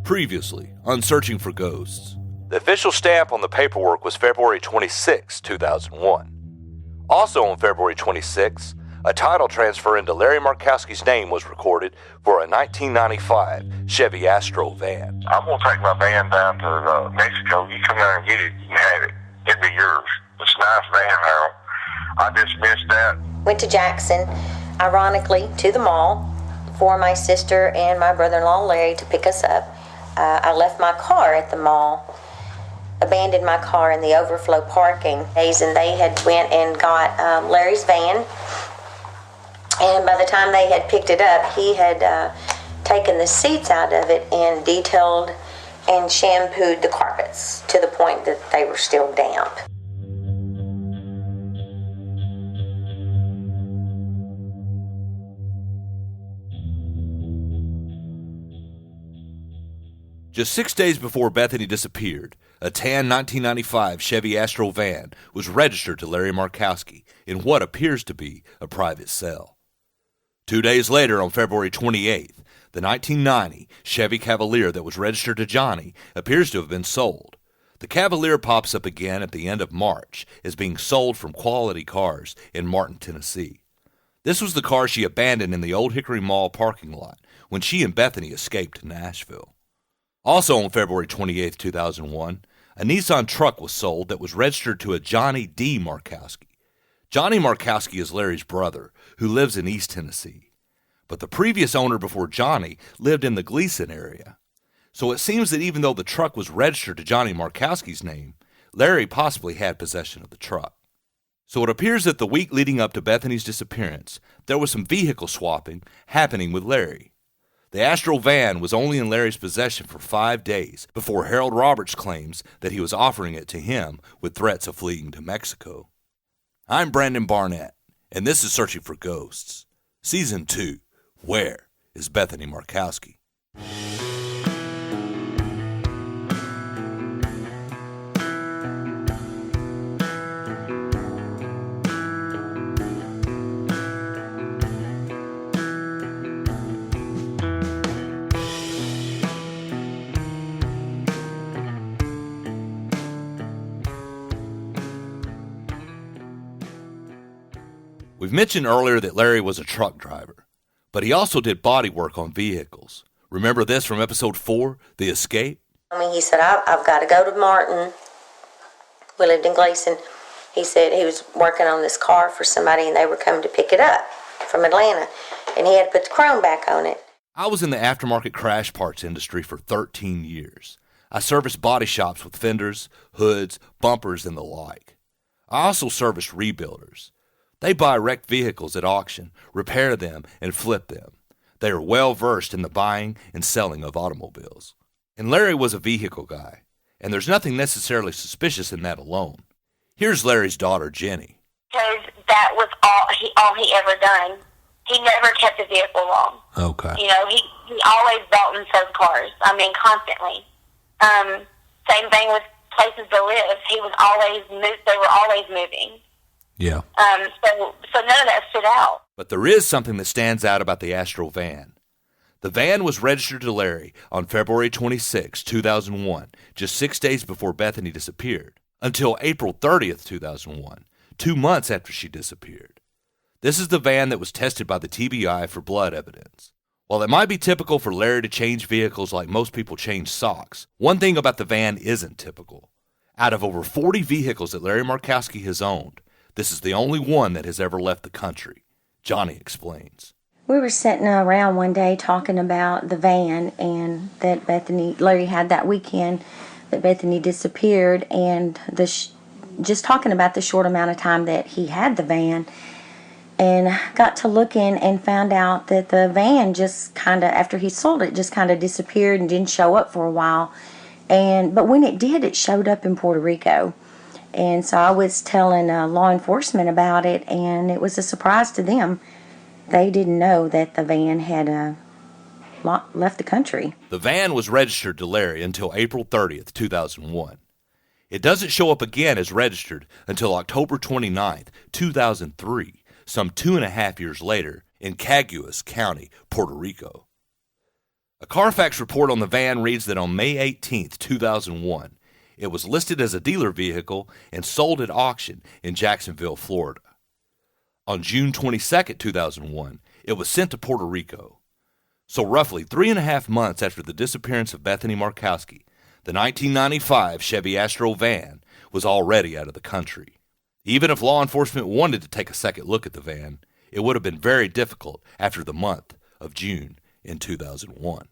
Previously, on Searching for Ghosts. The official stamp on the paperwork was February 26, 2001. Also on February 26, a title transfer into Larry Markowski's name was recorded for a 1995 Chevy Astro van. I'm going to take my van down to Mexico. You come down and get it. You can have it. It'll be yours. It's a nice van, Harold. I just missed that. Went to Jackson, ironically, to the mall for my sister and my brother-in-law Larry to pick us up. I left my car at the mall, abandoned my car in the overflow parking, and they had went and got Larry's van. And by the time they had picked it up, he had taken the seats out of it and detailed and shampooed the carpets to the point that they were still damp. Just 6 days before Bethany disappeared, a tan 1995 Chevy Astro van was registered to Larry Markowski in what appears to be a private sale. 2 days later, on February 28th, the 1990 Chevy Cavalier that was registered to Johnny appears to have been sold. The Cavalier pops up again at the end of March as being sold from Quality Cars in Martin, Tennessee. This was the car she abandoned in the Old Hickory Mall parking lot when she and Bethany escaped to Nashville. Also on February 28, 2001, a Nissan truck was sold that was registered to a Johnny D. Markowski. Johnny Markowski is Larry's brother, who lives in East Tennessee. But the previous owner before Johnny lived in the Gleason area. So it seems that even though the truck was registered to Johnny Markowski's name, Larry possibly had possession of the truck. So it appears that the week leading up to Bethany's disappearance, there was some vehicle swapping happening with Larry. The Astro van was only in Larry's possession for 5 days before Harold Roberts claims that he was offering it to him with threats of fleeing to Mexico. I'm Brandon Barnett, and this is Searching for Ghosts. Season 2, Where is Bethany Markowski? We've mentioned earlier that Larry was a truck driver, but he also did body work on vehicles. Remember this from episode 4, The Escape? He said, I've got to go to Martin. We lived in Gleason. He said he was working on this car for somebody and they were coming to pick it up from Atlanta, and he had to put the chrome back on it. I was in the aftermarket crash parts industry for 13 years. I serviced body shops with fenders, hoods, bumpers, and the like. I also serviced rebuilders. They buy wrecked vehicles at auction, repair them, and flip them. They are well versed in the buying and selling of automobiles. And Larry was a vehicle guy, and there's nothing necessarily suspicious in that alone. Here's Larry's daughter, Jenny. Because that was all he ever done. He never kept a vehicle long. Okay. You know, he always bought and sold cars. Constantly. Same thing with places to live. They were always moving. Yeah. So none of that stood out. But there is something that stands out about the Astro van. The van was registered to Larry on February 26, 2001, just 6 days before Bethany disappeared, until April 30th, 2001, 2 months after she disappeared. This is the van that was tested by the TBI for blood evidence. While it might be typical for Larry to change vehicles like most people change socks, one thing about the van isn't typical. Out of over 40 vehicles that Larry Markowski has owned, this is the only one that has ever left the country. Johnny explains. We were sitting around one day talking about the van and that Larry had that weekend that Bethany disappeared, and just talking about the short amount of time that he had the van, and got to looking and found out that the van just kind of, after he sold it, just kind of disappeared and didn't show up for a while. But when it did, it showed up in Puerto Rico. And so I was telling law enforcement about it, and it was a surprise to them. They didn't know that the van had left the country. The van was registered to Larry until April 30th, 2001. It doesn't show up again as registered until October 29th, 2003, some 2.5 years later, in Cayce County, Puerto Rico. A Carfax report on the van reads that on May 18, 2001, it was listed as a dealer vehicle and sold at auction in Jacksonville, Florida. On June 22, 2001, it was sent to Puerto Rico. So roughly 3.5 months after the disappearance of Bethany Markowski, the 1995 Chevy Astro van was already out of the country. Even if law enforcement wanted to take a second look at the van, it would have been very difficult after the month of June in 2001.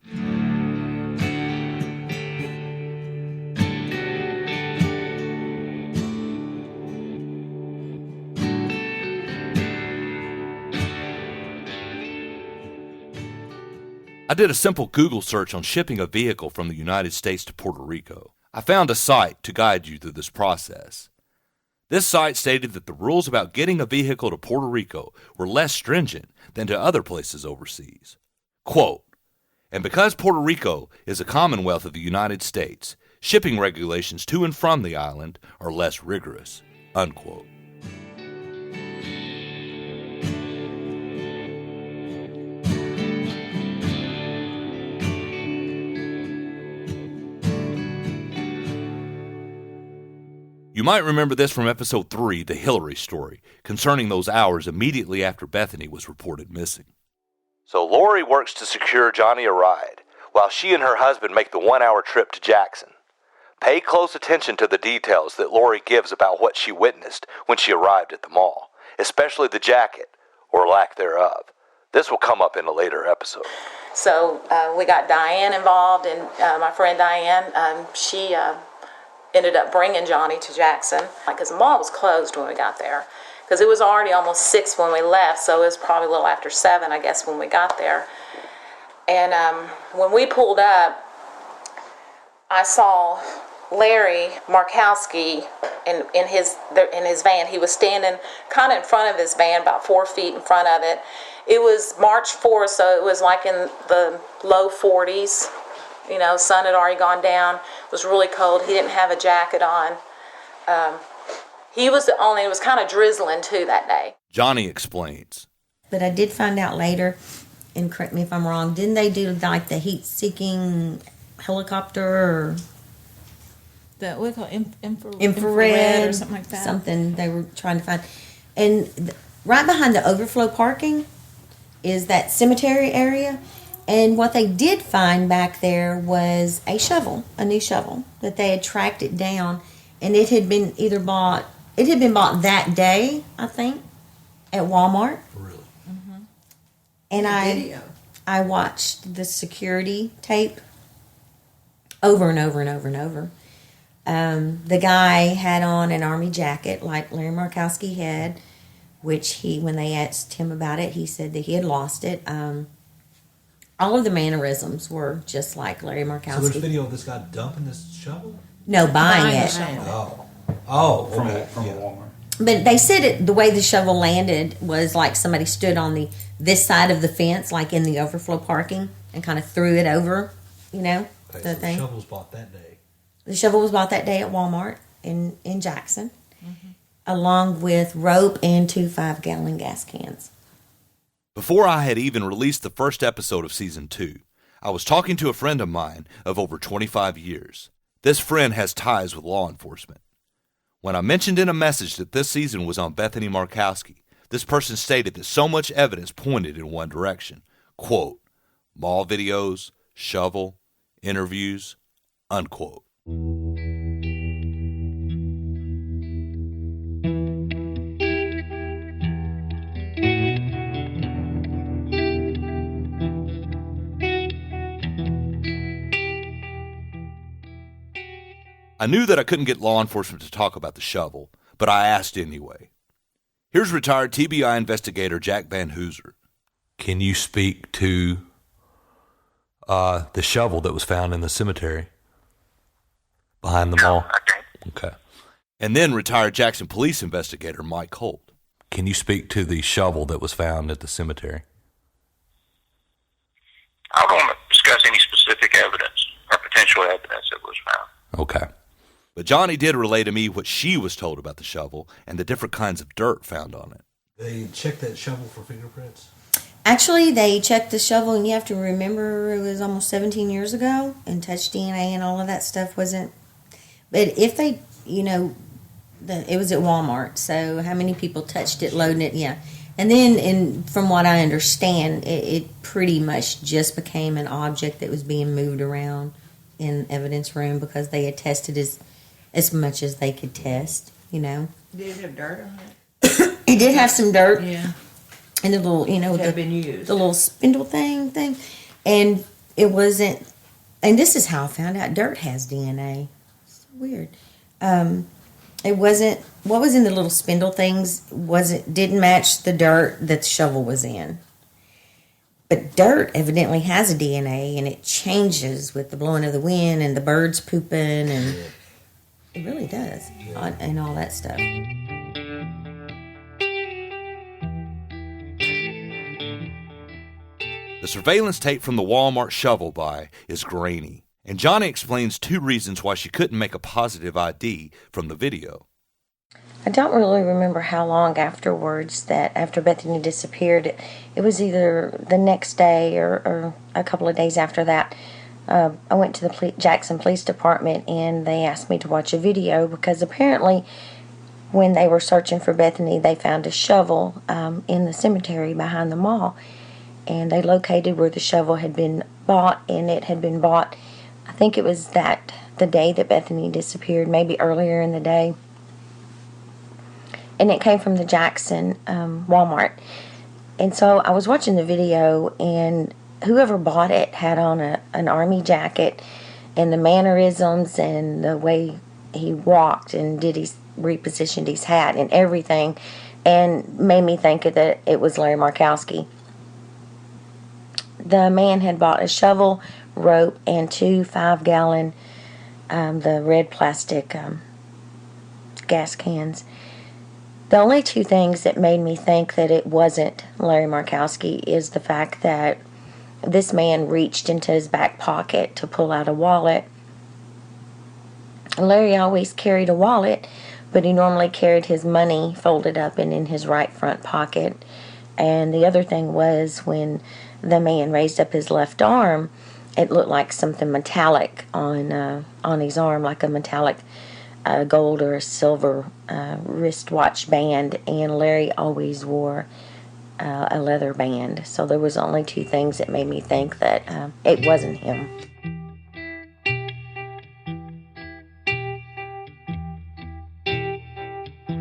I did a simple Google search on shipping a vehicle from the United States to Puerto Rico. I found a site to guide you through this process. This site stated that the rules about getting a vehicle to Puerto Rico were less stringent than to other places overseas. Quote, and because Puerto Rico is a commonwealth of the United States, shipping regulations to and from the island are less rigorous. Unquote. You might remember this from episode 3, The Hillary Story, concerning those hours immediately after Bethany was reported missing. So Lori works to secure Johnny a ride, while she and her husband make the 1-hour trip to Jackson. Pay close attention to the details that Lori gives about what she witnessed when she arrived at the mall, especially the jacket, or lack thereof. This will come up in a later episode. So we got Diane involved, and my friend Diane, she ended up bringing Johnny to Jackson, because the mall was closed when we got there, because it was already almost 6 when we left, so it was probably a little after 7, I guess, when we got there. And when we pulled up, I saw Larry Markowski in his van. He was standing kind of in front of his van, about 4 feet in front of it. It was March 4th, so it was like in the low 40s. You know, sun had already gone down. It was really cold. He didn't have a jacket on. He was the only, it was kind of drizzling too that day. Johnny explains. But I did find out later, and correct me if I'm wrong, didn't they do like the heat-seeking helicopter or What do you call it? infrared or something like that? Something they were trying to find. And right behind the overflow parking is that cemetery area. And what they did find back there was a shovel, a new shovel, that they had tracked it down. And it had been bought that day, I think, at Walmart. Really? Mm-hmm. And I watched the security tape over and over and over and over. The guy had on an army jacket like Larry Markowski had, which when they asked him about it, he said that he had lost it. All of the mannerisms were just like Larry Markowski. So there's video of this guy dumping this shovel? No, buying it. From Walmart. But they said the way the shovel landed was like somebody stood on this side of the fence, like in the overflow parking, and kind of threw it over, the thing. The shovel was bought that day. The shovel was bought that day at Walmart in Jackson, along with rope and 2 5-gallon gas cans. Before I had even released the first episode of Season 2, I was talking to a friend of mine of over 25 years. This friend has ties with law enforcement. When I mentioned in a message that this season was on Bethany Markowski, this person stated that so much evidence pointed in one direction. Quote, mall videos, shovel, interviews, unquote. I knew that I couldn't get law enforcement to talk about the shovel, but I asked anyway. Here's retired TBI investigator Jack Van Hooser. Can you speak to the shovel that was found in the cemetery behind the mall? Okay. And then retired Jackson police investigator Mike Holt. Can you speak to the shovel that was found at the cemetery? I don't want to discuss any specific evidence or potential evidence that was found. Okay. But Johnny did relay to me what she was told about the shovel and the different kinds of dirt found on it. They checked that shovel for fingerprints? Actually, they checked the shovel, and you have to remember it was almost 17 years ago, and touch DNA and all of that stuff wasn't. But if they, it was at Walmart, so how many people touched it, loading it? Yeah. And then, from what I understand, it pretty much just became an object that was being moved around in evidence room because they had tested as much as they could test, Did it have dirt on it? It did have some dirt. Yeah. And the little, Had been used. the little spindle thing, and it wasn't. And this is how I found out dirt has DNA. It's weird. It wasn't. What was in the little spindle things didn't match the dirt that the shovel was in. But dirt evidently has a DNA, and it changes with the blowing of the wind and the birds pooping, and it really does, and all that stuff. The surveillance tape from the Walmart shovel buy is grainy, and Johnny explains 2 reasons why she couldn't make a positive ID from the video. I don't really remember how long afterwards that after Bethany disappeared. It was either the next day or a couple of days after that. I went to the Jackson Police Department, and they asked me to watch a video because apparently when they were searching for Bethany, they found a shovel in the cemetery behind the mall. And they located where the shovel had been bought, and it had been bought, I think it was the day that Bethany disappeared, maybe earlier in the day. And it came from the Jackson Walmart. And so I was watching the video, and whoever bought it had on an army jacket, and the mannerisms and the way he walked and repositioned his hat and everything, and made me think that it was Larry Markowski. The man had bought a shovel, rope, and 2 5-gallon, the red plastic gas cans. The only 2 things that made me think that it wasn't Larry Markowski is the fact that this man reached into his back pocket to pull out a wallet. Larry always carried a wallet, but he normally carried his money folded up and in his right front pocket. And the other thing was when the man raised up his left arm, it looked like something metallic on his arm, like a metallic gold or a silver wristwatch band. And Larry always wore a leather band. So there was only 2 things that made me think that it wasn't him.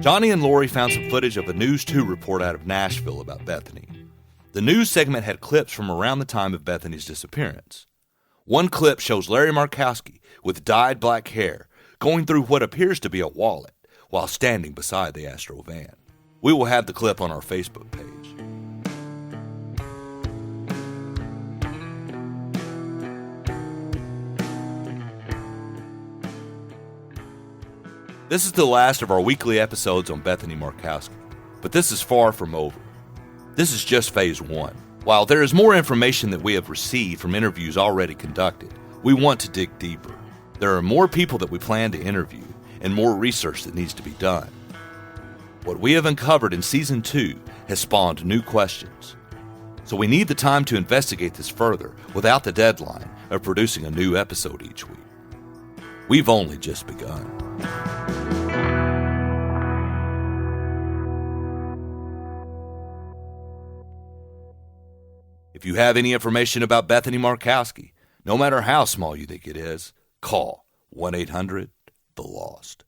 Johnny and Lori found some footage of a News 2 report out of Nashville about Bethany. The news segment had clips from around the time of Bethany's disappearance. One clip shows Larry Markowski with dyed black hair going through what appears to be a wallet while standing beside the Astro van. We will have the clip on our Facebook page. This is the last of our weekly episodes on Bethany Markowski, but this is far from over. This is just phase 1. While there is more information that we have received from interviews already conducted, we want to dig deeper. There are more people that we plan to interview and more research that needs to be done. What we have uncovered in Season 2 has spawned new questions. So we need the time to investigate this further without the deadline of producing a new episode each week. We've only just begun. If you have any information about Bethany Markowski, no matter how small you think it is, call 1-800-THE-LOST.